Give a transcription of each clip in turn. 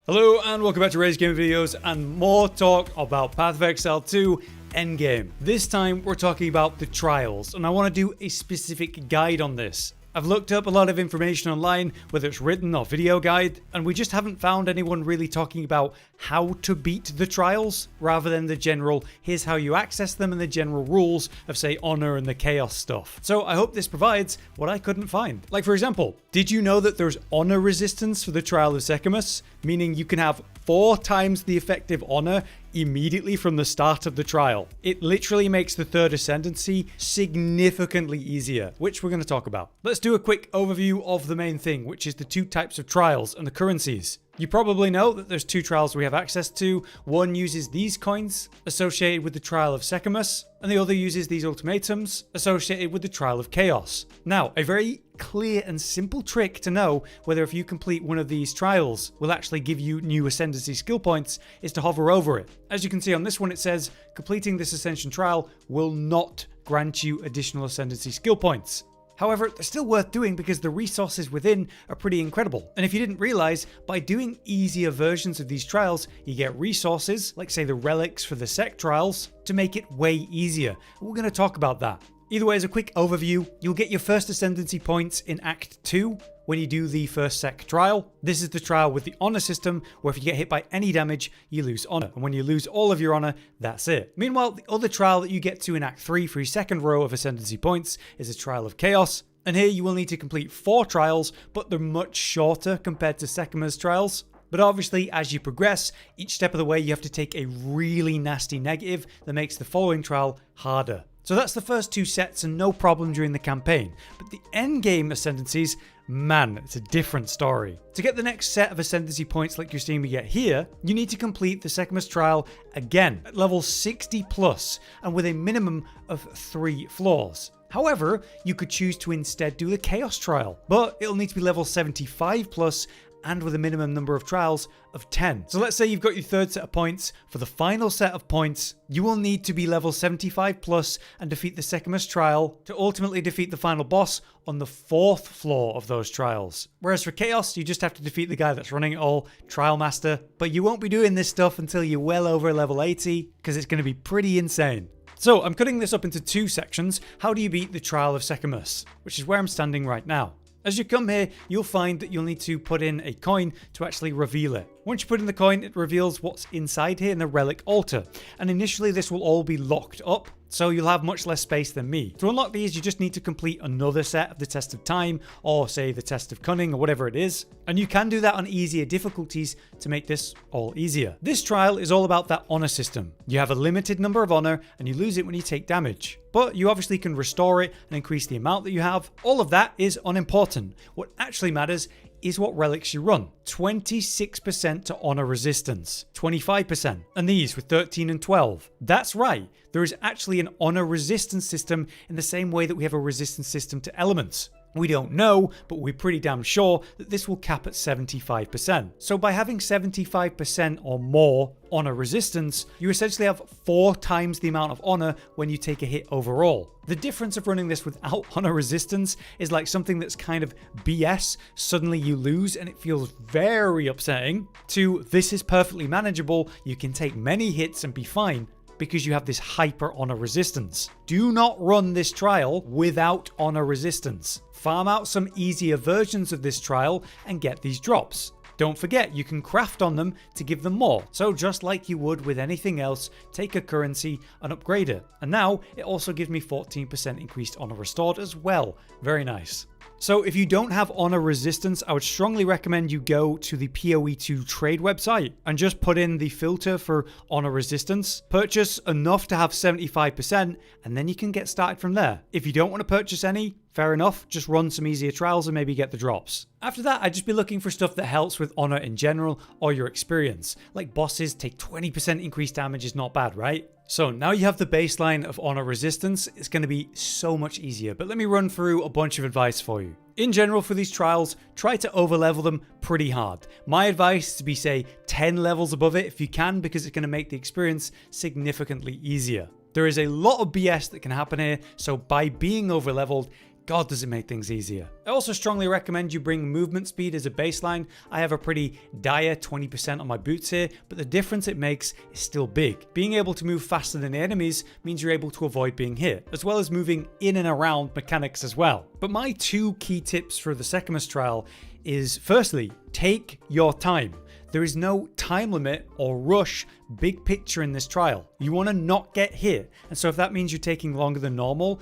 Hello and welcome back to Rage Game Videos and more talk about Path of Exile 2 Endgame. This time we're talking about the trials and I want to do a specific guide on this. I've looked up a lot of information online, whether it's written or video guide, and we just haven't found anyone really talking about how to beat the trials, rather than the general, here's how you access them and the general rules of say honor and the chaos stuff. So I hope this provides what I couldn't find. Like for example, did you know that there's honor resistance for the trial of Sekhemas? Meaning you can have 4 times the effective honor immediately from the start of the trial. It literally makes the third ascendancy significantly easier, which we're going to talk about. Let's do a quick overview of the main thing, which is the 2 types of trials and the currencies. You probably know that there's 2 trials we have access to. One uses these coins associated with the trial of Sekhemas, and the other uses these ultimatums associated with the trial of chaos. Now, a very clear and simple trick to know whether if you complete one of these trials will actually give you new ascendancy skill points is to hover over it. As you can see on this one, it says completing this ascension trial will not grant you additional ascendancy skill points. However, they're still worth doing because the resources within are pretty incredible. And if you didn't realize, by doing easier versions of these trials, you get resources, like say the relics for the Sek trials, to make it way easier. We're going to talk about that. Either way, as a quick overview, you'll get your first ascendancy points in Act 2 when you do the first Sek trial. This is the trial with the honor system, where if you get hit by any damage, you lose honor. And when you lose all of your honor, that's it. Meanwhile, the other trial that you get to in Act 3 for your second row of ascendancy points is a trial of chaos. And here you will need to complete 4 trials, but they're much shorter compared to Sekhemas trials. But obviously, as you progress, each step of the way you have to take a really nasty negative that makes the following trial harder. So that's the first 2 sets and no problem during the campaign. But the endgame ascendancies, man, it's a different story. To get the next set of ascendancy points like you're seeing me get here, you need to complete the Sekhemas trial again at level 60 plus and with a minimum of 3 floors. However, you could choose to instead do the chaos trial, but it'll need to be level 75 plus and with a minimum number of trials of 10. So let's say you've got your third set of points. For the final set of points, you will need to be level 75 plus and defeat the Sekhemas trial to ultimately defeat the final boss on the 4th floor of those trials. Whereas for chaos, you just have to defeat the guy that's running it all, Trial Master, but you won't be doing this stuff until you're well over level 80 because it's going to be pretty insane. So I'm cutting this up into 2 sections. How do you beat the trial of Sekhemas, which is where I'm standing right now. As you come here, you'll find that you'll need to put in a coin to actually reveal it. Once you put in the coin, it reveals what's inside here in the relic altar. And initially this will all be locked up, so you'll have much less space than me. To unlock these, you just need to complete another set of the test of time, or say the test of cunning, or whatever it is. And you can do that on easier difficulties to make this all easier. This trial is all about that honor system. You have a limited number of honor, and you lose it when you take damage. But you obviously can restore it and increase the amount that you have. All of that is unimportant. What actually matters is what relics you run. 26% to honor resistance, 25%, and these with 13 and 12. That's right, there is actually an honor resistance system in the same way that we have a resistance system to elements. We don't know, but we're pretty damn sure that this will cap at 75%. So by having 75% or more honor resistance, you essentially have 4 times the amount of honor when you take a hit overall. The difference of running this without honor resistance is like something that's kind of BS, suddenly you lose and it feels very upsetting, to this is perfectly manageable, you can take many hits and be fine, because you have this hyper honor resistance. Do not run this trial without honor resistance. Farm out some easier versions of this trial and get these drops. Don't forget, you can craft on them to give them more. So just like you would with anything else, take a currency and upgrade it. And now it also gives me 14% increased honor restored as well. Very nice. So if you don't have honor resistance, I would strongly recommend you go to the PoE2 trade website and just put in the filter for honor resistance. Purchase enough to have 75% and then you can get started from there. If you don't want to purchase any, fair enough, just run some easier trials and maybe get the drops. After that, I'd just be looking for stuff that helps with honor in general or your experience. Like bosses take 20% increased damage is not bad, right? So now you have the baseline of honor resistance, it's going to be so much easier, but let me run through a bunch of advice for you. In general for these trials, try to overlevel them pretty hard. My advice is to be say 10 levels above it if you can, because it's going to make the experience significantly easier. There is a lot of BS that can happen here, so by being overleveled, God, does it make things easier. I also strongly recommend you bring movement speed as a baseline. I have a pretty dire 20% on my boots here, but the difference it makes is still big. Being able to move faster than the enemies means you're able to avoid being hit, as well as moving in and around mechanics as well. But my 2 key tips for the Sekhemas trial is, firstly, take your time. There is no time limit or rush big picture in this trial. You want to not get hit. And so if that means you're taking longer than normal,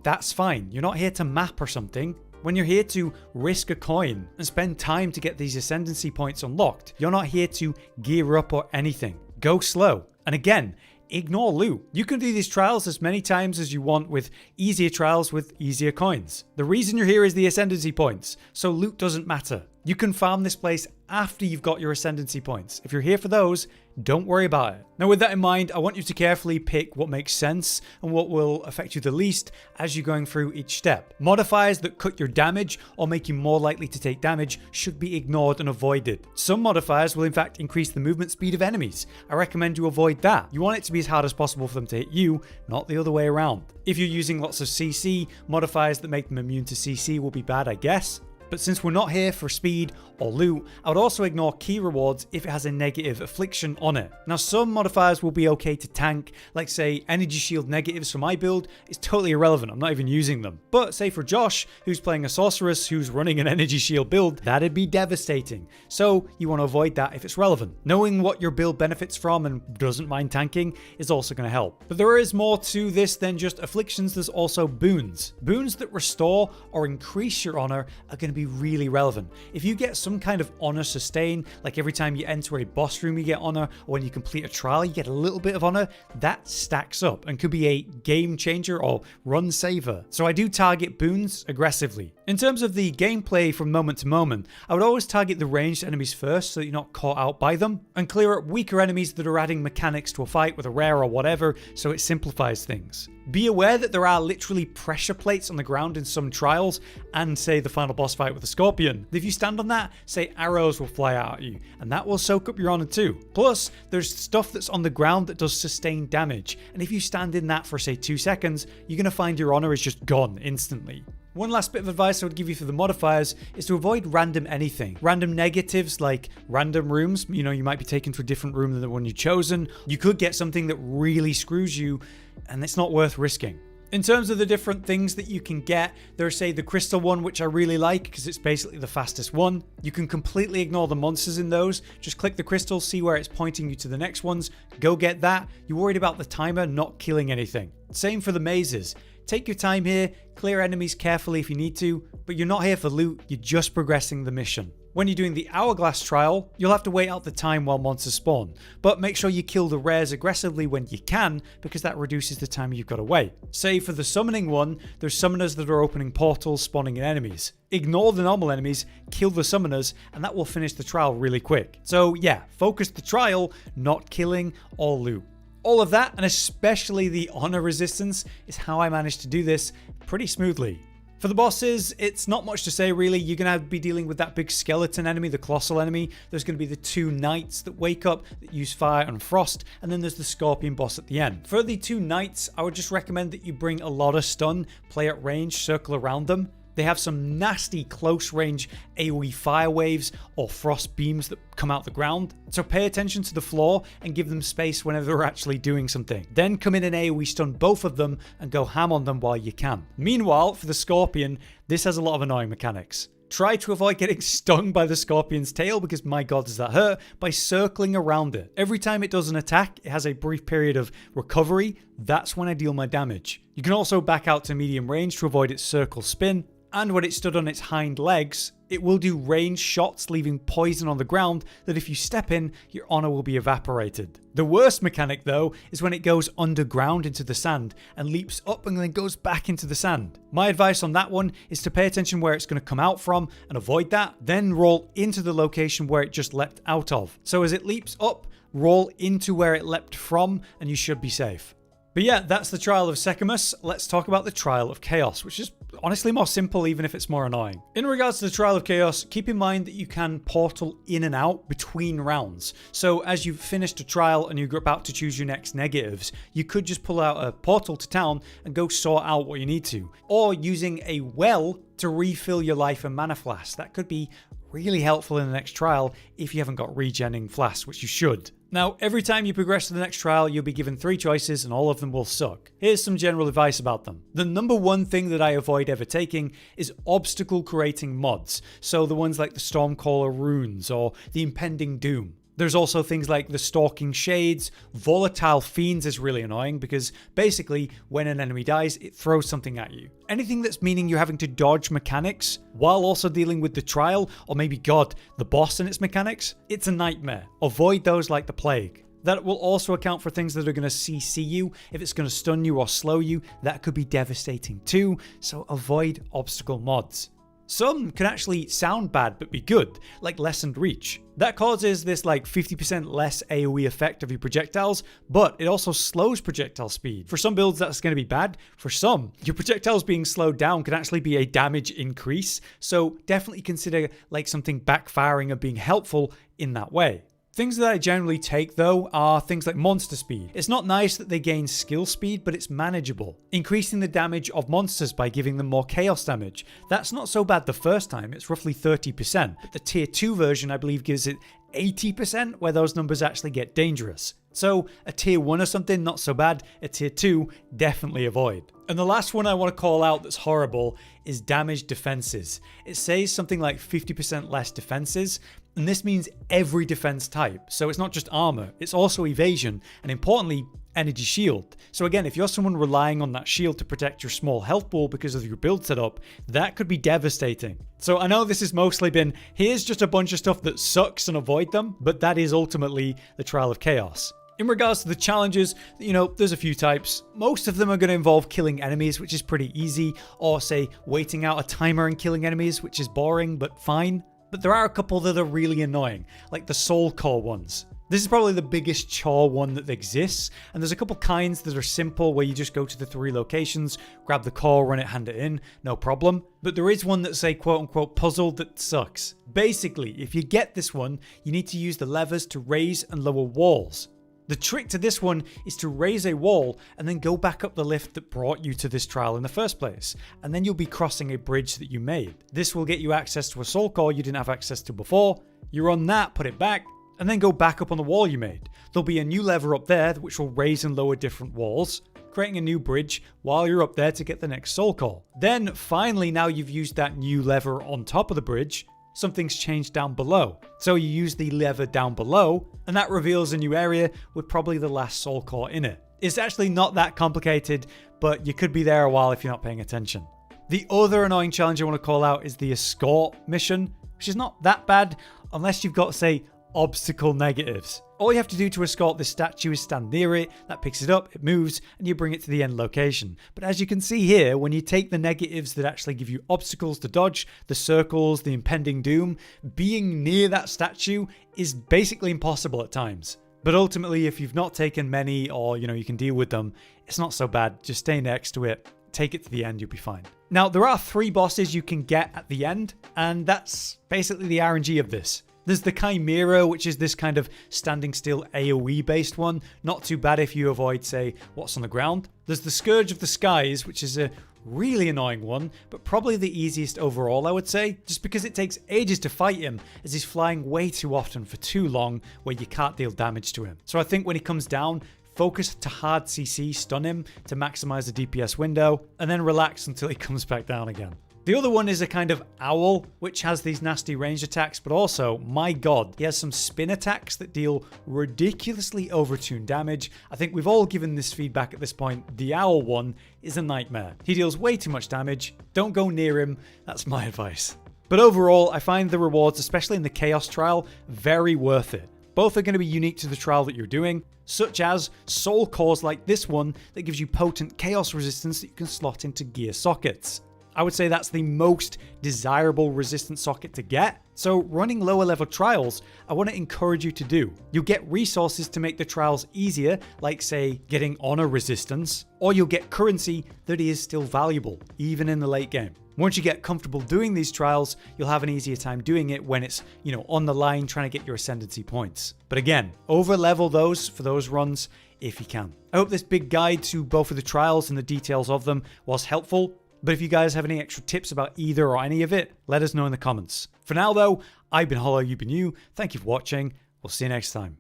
that's fine. You're not here to map or something. When you're here to risk a coin and spend time to get these ascendancy points unlocked, you're not here to gear up or anything. Go slow. And again, ignore loot. You can do these trials as many times as you want with easier trials with easier coins. The reason you're here is the ascendancy points, so loot doesn't matter. You can farm this place after you've got your ascendancy points. If you're here for those, don't worry about it. Now with that in mind, I want you to carefully pick what makes sense and what will affect you the least as you're going through each step. Modifiers that cut your damage or make you more likely to take damage should be ignored and avoided. Some modifiers will in fact increase the movement speed of enemies. I recommend you avoid that. You want it to be as hard as possible for them to hit you, not the other way around. If you're using lots of CC, modifiers that make them immune to CC will be bad, I guess. But since we're not here for speed or loot, I would also ignore key rewards if it has a negative affliction on it. Now some modifiers will be okay to tank, like say energy shield negatives for my build is totally irrelevant, I'm not even using them. But say for Josh, who's playing a sorceress who's running an energy shield build, that'd be devastating. So you want to avoid that if it's relevant. Knowing what your build benefits from and doesn't mind tanking is also going to help. But there is more to this than just afflictions, there's also boons. Boons that restore or increase your honor are going to be really relevant. If you get some kind of honor sustain, like every time you enter a boss room you get honor, or when you complete a trial you get a little bit of honor, that stacks up and could be a game changer or run saver. So I do target boons aggressively. In terms of the gameplay from moment to moment, I would always target the ranged enemies first so that you're not caught out by them, and clear up weaker enemies that are adding mechanics to a fight with a rare or whatever, so it simplifies things. Be aware that there are literally pressure plates on the ground in some trials, and say the final boss fight with the scorpion. If you stand on that, say arrows will fly out at you, and that will soak up your honor too. Plus, there's stuff that's on the ground that does sustained damage, and if you stand in that for say 2 seconds, you're going to find your honor is just gone instantly. One last bit of advice I would give you for the modifiers is to avoid random anything. Random negatives like random rooms, you might be taken to a different room than the one you've chosen. You could get something that really screws you, and it's not worth risking. In terms of the different things that you can get, there's say the crystal one, which I really like because it's basically the fastest one. You can completely ignore the monsters in those. Just click the crystal, see where it's pointing you to the next ones. Go get that. You're worried about the timer not killing anything. Same for the mazes. Take your time here, clear enemies carefully if you need to, but you're not here for loot, you're just progressing the mission. When you're doing the hourglass trial, you'll have to wait out the time while monsters spawn, but make sure you kill the rares aggressively when you can, because that reduces the time you've got to wait. Say for the summoning one, there's summoners that are opening portals, spawning in enemies. Ignore the normal enemies, kill the summoners, and that will finish the trial really quick. So yeah, focus the trial, not killing or loot. All of that, and especially the honor resistance, is how I managed to do this pretty smoothly. For the bosses, it's not much to say really. You're going to be dealing with that big skeleton enemy, the colossal enemy. There's going to be the 2 knights that wake up that use fire and frost, and then there's the scorpion boss at the end. For the 2 knights, I would just recommend that you bring a lot of stun, play at range, circle around them. They have some nasty close range AoE fire waves or frost beams that come out the ground. So pay attention to the floor and give them space whenever they're actually doing something. Then come in and AoE stun both of them and go ham on them while you can. Meanwhile, for the scorpion, this has a lot of annoying mechanics. Try to avoid getting stung by the scorpion's tail, because my god does that hurt, by circling around it. Every time it does an attack, it has a brief period of recovery. That's when I deal my damage. You can also back out to medium range to avoid its circle spin. And when it stood on its hind legs, it will do ranged shots, leaving poison on the ground that if you step in, your honor will be evaporated. The worst mechanic though is when it goes underground into the sand and leaps up and then goes back into the sand. My advice on that one is to pay attention where it's going to come out from and avoid that, then roll into the location where it just leapt out of. So as it leaps up, roll into where it leapt from and you should be safe. But yeah, that's the trial of Sekhemas. Let's talk about the trial of chaos, which is honestly more simple, even if it's more annoying. In regards to the Trial of Chaos, keep in mind that you can portal in and out between rounds. So as you've finished a trial and you're about to choose your next negatives, you could just pull out a portal to town and go sort out what you need to. Or using a well to refill your life and mana flasks. That could be really helpful in the next trial if you haven't got regenning flasks, which you should. Now, every time you progress to the next trial, you'll be given 3 choices and all of them will suck. Here's some general advice about them. The number one thing that I avoid ever taking is obstacle creating mods. So the ones like the Stormcaller runes or the impending doom. There's also things like the Stalking Shades. Volatile Fiends is really annoying because basically when an enemy dies, it throws something at you. Anything that's meaning you're having to dodge mechanics while also dealing with the trial, or maybe, God, the boss and its mechanics, it's a nightmare. Avoid those like the plague. That will also account for things that are going to CC you. If it's going to stun you or slow you, that could be devastating too, so avoid obstacle mods. Some can actually sound bad but be good, like lessened reach. That causes this like 50% less AoE effect of your projectiles, but it also slows projectile speed. For some builds that's going to be bad. For some, your projectiles being slowed down can actually be a damage increase, so definitely consider like something backfiring and being helpful in that way. Things that I generally take though are things like monster speed. It's not nice that they gain skill speed, but it's manageable. Increasing the damage of monsters by giving them more chaos damage. That's not so bad the first time, it's roughly 30%. The tier 2 version I believe gives it 80%, where those numbers actually get dangerous. So a tier 1 or something, not so bad. A tier 2, definitely avoid. And the last one I want to call out that's horrible is damage defenses. It says something like 50% less defenses, and this means every defense type. So it's not just armor, it's also evasion, and importantly, energy shield. So again, if you're someone relying on that shield to protect your small health pool because of your build setup, that could be devastating. So I know this has mostly been, here's just a bunch of stuff that sucks and avoid them, but that is ultimately the Trial of Chaos. In regards to the challenges, there's a few types. Most of them are going to involve killing enemies, which is pretty easy, or say waiting out a timer and killing enemies, which is boring but fine. But there are a couple that are really annoying, like the soul core ones. This is probably the biggest chore one that exists, and there's a couple kinds that are simple where you just go to the 3 locations, grab the core, run it, hand it in, no problem. But there is one that's a quote-unquote puzzle that sucks. Basically, if you get this one, you need to use the levers to raise and lower walls. The trick to this one is to raise a wall and then go back up the lift that brought you to this trial in the first place, and then you'll be crossing a bridge that you made. This will get you access to a soul core you didn't have access to before. You run that, put it back, and then go back up on the wall you made. There'll be a new lever up there which will raise and lower different walls, creating a new bridge while you're up there to get the next soul core. Then finally, now you've used that new lever on top of the bridge, something's changed down below. So you use the lever down below, and that reveals a new area with probably the last soul core in it. It's actually not that complicated, but you could be there a while if you're not paying attention. The other annoying challenge I want to call out is the escort mission, which is not that bad unless you've got, say, obstacle negatives. All you have to do to escort this statue is stand near it, that picks it up, it moves, and you bring it to the end location. But as you can see here, when you take the negatives that actually give you obstacles to dodge, the circles, the impending doom, being near that statue is basically impossible at times. But ultimately, if you've not taken many or, you can deal with them, it's not so bad. Just stay next to it, take it to the end, you'll be fine. Now, there are 3 bosses you can get at the end, and that's basically the RNG of this. There's the Chimera, which is this kind of standing still AoE based one. Not too bad if you avoid, say, what's on the ground. There's the Scourge of the Skies, which is a really annoying one, but probably the easiest overall, I would say, just because it takes ages to fight him, as he's flying way too often for too long where you can't deal damage to him. So I think when he comes down, focus to hard CC, stun him to maximize the DPS window, and then relax until he comes back down again. The other one is a kind of owl, which has these nasty ranged attacks, but also, my god, he has some spin attacks that deal ridiculously overtuned damage. I think we've all given this feedback at this point. The owl one is a nightmare. He deals way too much damage. Don't go near him. That's my advice. But overall, I find the rewards, especially in the Chaos Trial, very worth it. Both are going to be unique to the trial that you're doing, such as soul cores like this one that gives you potent chaos resistance that you can slot into gear sockets. I would say that's the most desirable resistance socket to get. So running lower level trials, I want to encourage you to do. You'll get resources to make the trials easier, like say getting honor resistance, or you'll get currency that is still valuable, even in the late game. Once you get comfortable doing these trials, you'll have an easier time doing it when it's, on the line trying to get your ascendancy points. But again, over level those for those runs if you can. I hope this big guide to both of the trials and the details of them was helpful. But if you guys have any extra tips about either or any of it, let us know in the comments. For now though, I've been Hollow, you've been you. Thank you for watching. We'll see you next time.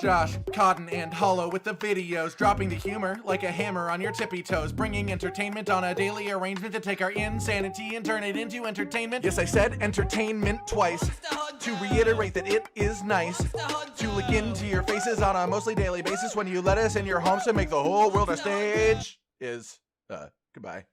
Josh, Cotton, and Hollow with the videos, dropping the humor like a hammer on your tippy toes, bringing entertainment on a daily arrangement to take our insanity and turn it into entertainment. Yes, I said entertainment twice, to reiterate that it is nice to look into your faces on a mostly daily basis when you let us in your homes to make the whole world a stage. Goodbye.